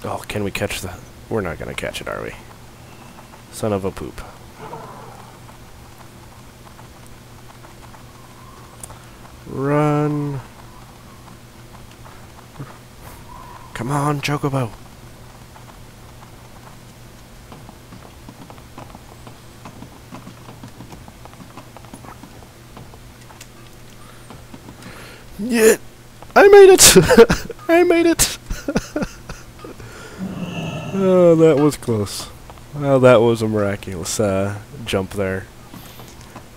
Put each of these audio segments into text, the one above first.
Oh, can we catch the... We're not gonna catch it, are we? Son of a poop. Run. Come on, Chocobo. Yeah, I made it. I made it. Oh, that was close. Well, that was a miraculous jump there.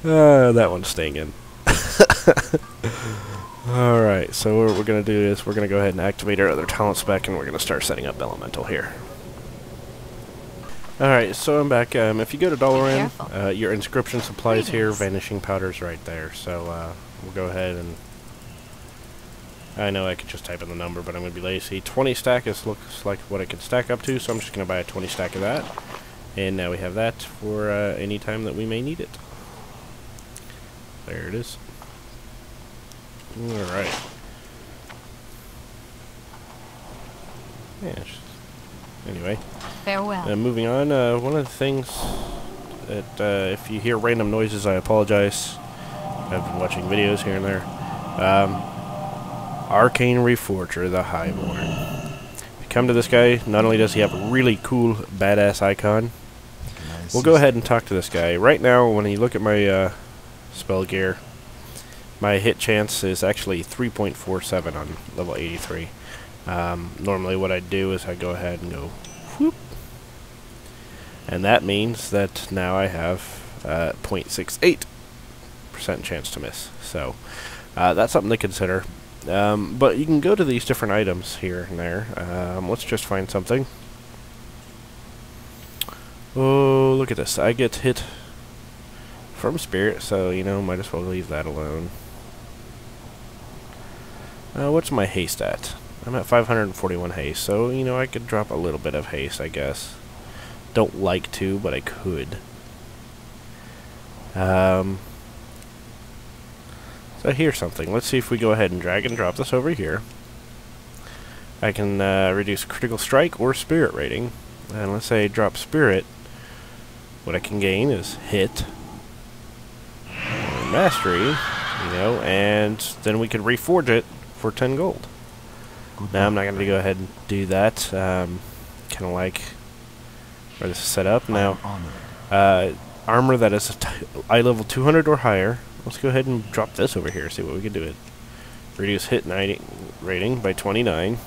That one's staying in. Alright, so what we're going to do is we're going to go ahead and activate our other talent spec, and we're going to start setting up Elemental here. Alright, so I'm back. If you go to $, your inscription supplies here, vanishing powder's right there. So we'll go ahead and... I know I could just type in the number, but I'm going to be lazy. 20 stack looks like what it can stack up to, so I'm just going to buy a 20 stack of that. And now we have that for any time that we may need it. There it is. Alright. Yeah, anyway. Farewell. Moving on, one of the things that, if you hear random noises, I apologize. I've been watching videos here and there. Arcane Reforger, the Highborn. If you come to this guy, not only does he have a really cool, badass icon, we'll go ahead and talk to this guy. Right now, when you look at my spell gear, my hit chance is actually 3.47 on level 83. Normally what I do is I go ahead and go whoop. And that means that now I have 0.68% chance to miss. So that's something to consider. But you can go to these different items here and there. Let's just find something. Oh, look at this. I get hit from spirit, so, you know, might as well leave that alone. What's my haste at? I'm at 541 haste, so, you know, I could drop a little bit of haste, I guess. Don't like to, but I could. So here's something. Let's see if we go ahead and drag and drop this over here. I can reduce critical strike or spirit rating. And let's say drop spirit. What I can gain is hit, or mastery, you know, and then we could reforge it for 10 gold. Now I'm not going to go ahead and do that. Kind of like where this is set up. Now, armor that is eye level 200 or higher. Let's go ahead and drop this over here, see what we can do with it. Reduce hit rating by 29.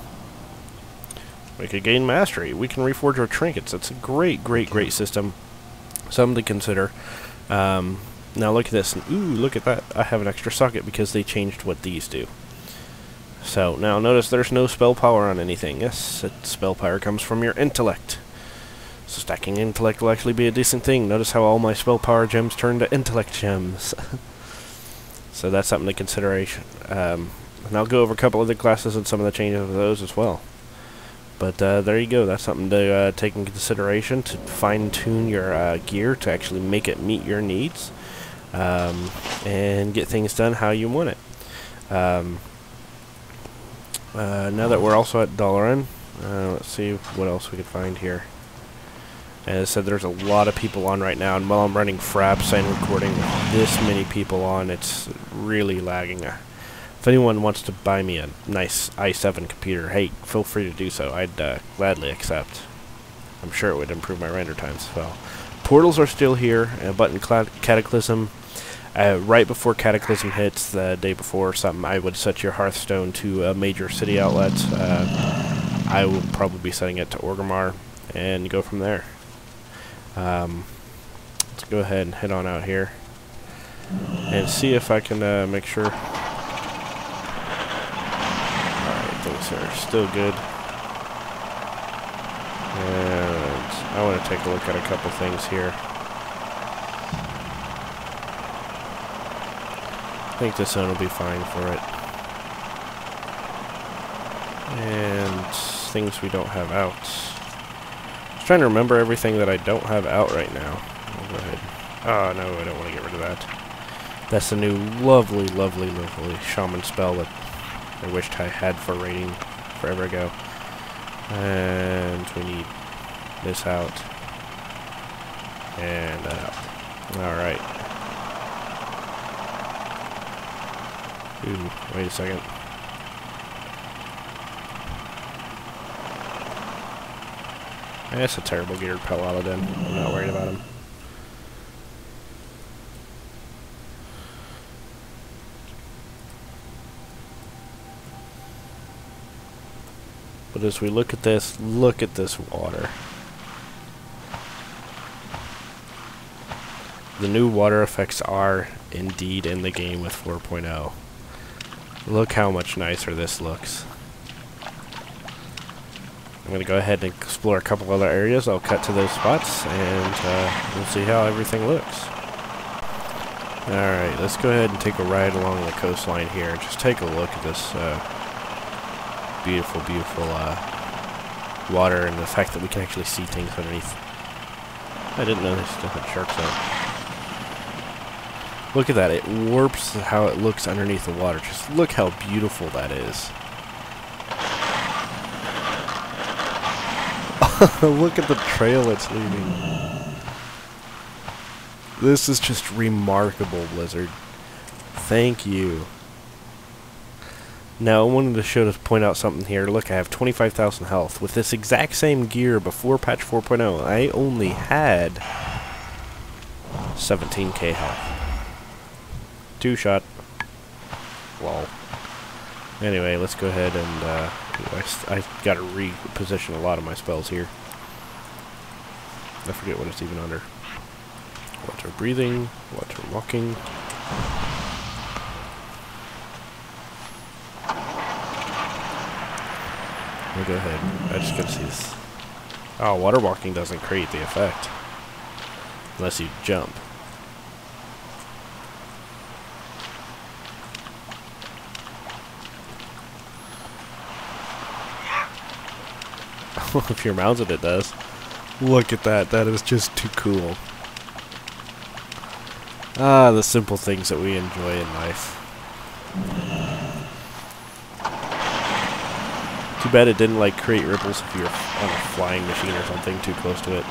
We could gain mastery. We can reforge our trinkets. That's a great, great, great system. Something to consider. Now look at this. Ooh, look at that. I have an extra socket because they changed what these do. So, now notice there's no spell power on anything. Yes, spell power comes from your intellect. So stacking intellect will actually be a decent thing. Notice how all my spell power gems turn to intellect gems. So that's something to consideration. And I'll go over a couple of the classes and some of the changes of those as well. But there you go. That's something to take in consideration to fine-tune your gear to actually make it meet your needs. And get things done how you want it. Now that we're also at $, let's see what else we can find here. As I said, there's a lot of people on right now, and while I'm running Fraps and recording with this many people on, it's really lagging. If anyone wants to buy me a nice i7 computer, hey, feel free to do so. I'd gladly accept. I'm sure it would improve my render times as well. Portals are still here, but in Cataclysm, right before Cataclysm hits, the day before or something, I would set your Hearthstone to a major city outlet. I will probably be setting it to Orgrimmar and go from there. Let's go ahead and head on out here and see if I can make sure. Alright, things are still good. And I want to take a look at a couple things here. I think this zone will be fine for it. And things we don't have out. I'm trying to remember everything that I don't have out right now. I'll go ahead. Oh, no, I don't want to get rid of that. That's the new lovely, lovely, lovely shaman spell that I wished I had for raiding forever ago. And we need this out. And out. Alright. Ooh, wait a second. That's a terrible geared Pelotodon. I'm not worried about him. But as we look at this water. The new water effects are indeed in the game with 4.0. Look how much nicer this looks. I'm going to go ahead and explore a couple other areas. I'll cut to those spots and we'll see how everything looks. Alright, let's go ahead and take a ride along the coastline here. Just take a look at this beautiful, beautiful water and the fact that we can actually see things underneath. I didn't know they still had sharks out. Look at that, it warps how it looks underneath the water. Just look how beautiful that is. Look at the trail it's leaving. This is just remarkable, Blizzard. Thank you. Now, I wanted to point out something here. Look, I have 25,000 health. With this exact same gear before patch 4.0, I only had 17k health. Two-shot. Lol. Anyway, let's go ahead and, I gotta reposition a lot of my spells here. I forget what it's even under. Water breathing, water walking. I'll go ahead. I just gotta see this. Oh, water walking doesn't create the effect. Unless you jump. If you're mounted, it does. Look at that. That is just too cool. Ah, the simple things that we enjoy in life. Too bad it didn't, like, create ripples if you're on a flying machine or something too close to it.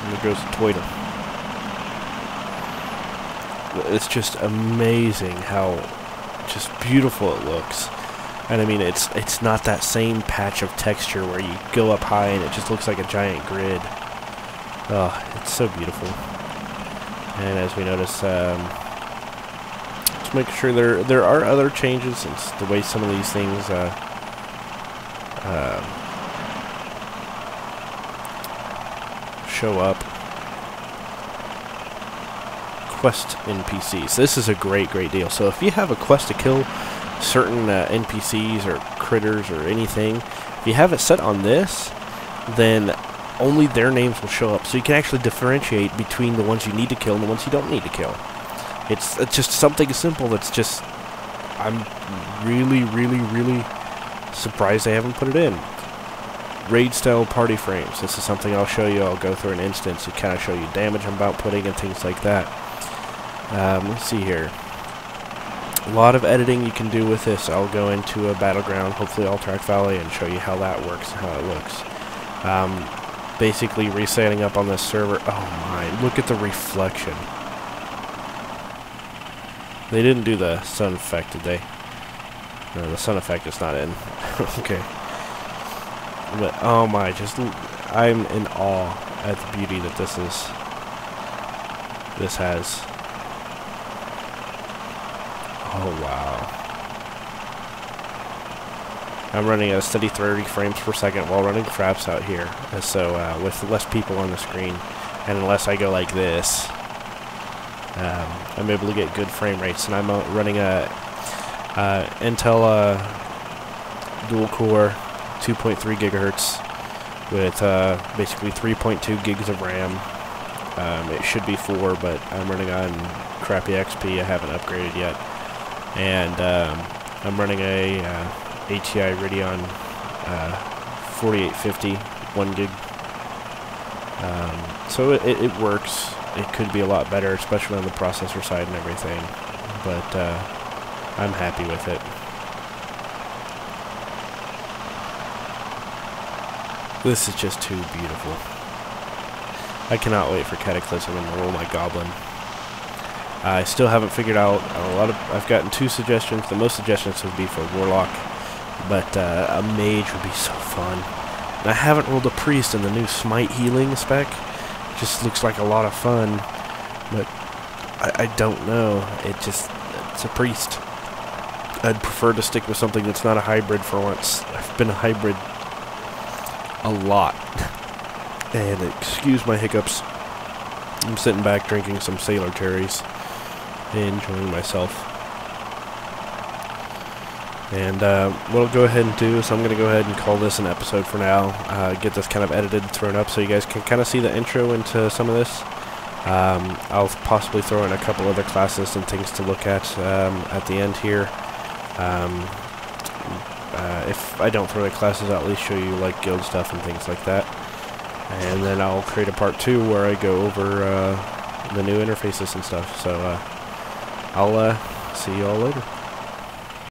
And there goes the Toida. It's just amazing how just beautiful it looks. And I mean, it's not that same patch of texture where you go up high and it just looks like a giant grid. Oh, it's so beautiful. And as we notice, just make sure there are other changes. It's the way some of these things show up. Quest NPCs. This is a great deal. So if you have a quest to kill certain NPCs or critters or anything, if you have it set on this, then only their names will show up, so you can actually differentiate between the ones you need to kill and the ones you don't need to kill. It's just something simple that's just, I'm really surprised they haven't put it in. Raid style party frames. This is something I'll show you. I'll go through an instance to kind of show you damage I'm about putting and things like that. Let's see here. A lot of editing you can do with this. I'll go into a battleground, hopefully Alterac Valley, and show you how that works and how it looks. Basically resetting up on this server. Oh my, look at the reflection. They didn't do the sun effect, did they? No, the sun effect is not in. Okay. But oh my, just I'm in awe at the beauty that this has. Oh wow. I'm running at a steady 30 frames per second while running fraps out here. And so with less people on the screen, and unless I go like this, I'm able to get good frame rates. And I'm running a Intel dual core 2.3 gigahertz with basically 3.2 gigs of RAM. It should be 4, but I'm running on crappy XP. I haven't upgraded yet. And I'm running a ATI Radeon 4850 1 gig. So it works. It could be a lot better, especially on the processor side and everything. But I'm happy with it. This is just too beautiful. I cannot wait for Cataclysm and roll my Goblin. I still haven't figured out a lot of... I've gotten 2 suggestions. The most suggestions would be for Warlock, but a Mage would be so fun. And I haven't rolled a Priest in the new Smite healing spec. It just looks like a lot of fun, but I don't know. It's a Priest. I'd prefer to stick with something that's not a hybrid for once. I've been a hybrid a lot. And excuse my hiccups. I'm sitting back drinking some Sailor Cherries. Enjoying myself. And what I'll go ahead and do is I'm going to go ahead and call this an episode for now. Get this kind of edited and thrown up so you guys can kind of see the intro into some of this. I'll possibly throw in a couple other classes and things to look at the end here. If I don't throw any classes, I'll at least show you like guild stuff and things like that. And then I'll create a part 2 where I go over the new interfaces and stuff. So I'll see you all later.